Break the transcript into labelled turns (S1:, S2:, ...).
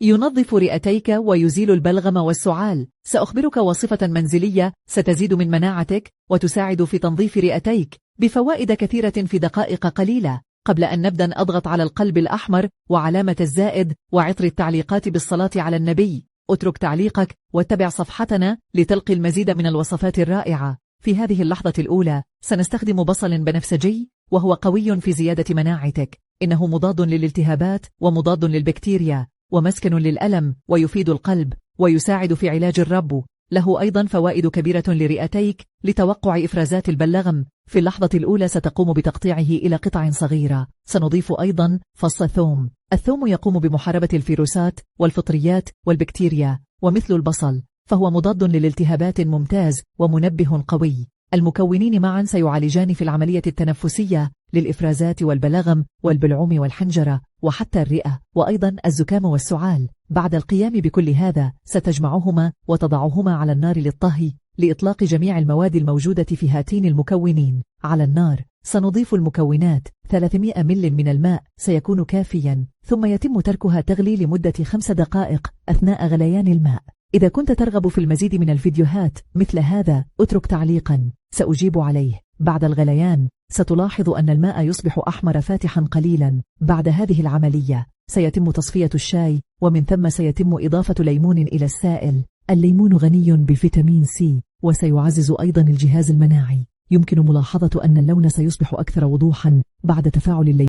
S1: ينظف رئتيك ويزيل البلغم والسعال. سأخبرك وصفة منزلية ستزيد من مناعتك وتساعد في تنظيف رئتيك بفوائد كثيرة في دقائق قليلة. قبل أن نبدأ أضغط على القلب الأحمر وعلامة الزائد وعطر التعليقات بالصلاة على النبي. اترك تعليقك واتبع صفحتنا لتلقي المزيد من الوصفات الرائعة. في هذه اللحظة الأولى سنستخدم بصل بنفسجي وهو قوي في زيادة مناعتك. إنه مضاد للالتهابات ومضاد للبكتيريا ومسكن للألم ويفيد القلب ويساعد في علاج الربو. له أيضا فوائد كبيرة لرئتيك لتوقع إفرازات البلغم. في اللحظة الأولى ستقوم بتقطيعه إلى قطع صغيرة. سنضيف أيضا فص الثوم. الثوم يقوم بمحاربة الفيروسات والفطريات والبكتيريا، ومثل البصل فهو مضاد للالتهابات ممتاز ومنبه قوي. المكونين معا سيعالجان في العملية التنفسية للإفرازات والبلغم والبلعوم والحنجرة وحتى الرئة وأيضا الزكام والسعال. بعد القيام بكل هذا ستجمعهما وتضعهما على النار للطهي لإطلاق جميع المواد الموجودة في هاتين المكونين على النار. سنضيف المكونات 300 مل من الماء سيكون كافيا، ثم يتم تركها تغلي لمدة 5 دقائق أثناء غليان الماء. إذا كنت ترغب في المزيد من الفيديوهات مثل هذا اترك تعليقا سأجيب عليه. بعد الغليان ستلاحظ أن الماء يصبح أحمر فاتحا قليلا. بعد هذه العملية سيتم تصفية الشاي، ومن ثم سيتم إضافة ليمون إلى السائل. الليمون غني بفيتامين سي وسيعزز أيضا الجهاز المناعي. يمكن ملاحظة أن اللون سيصبح أكثر وضوحا بعد تفاعل الليمون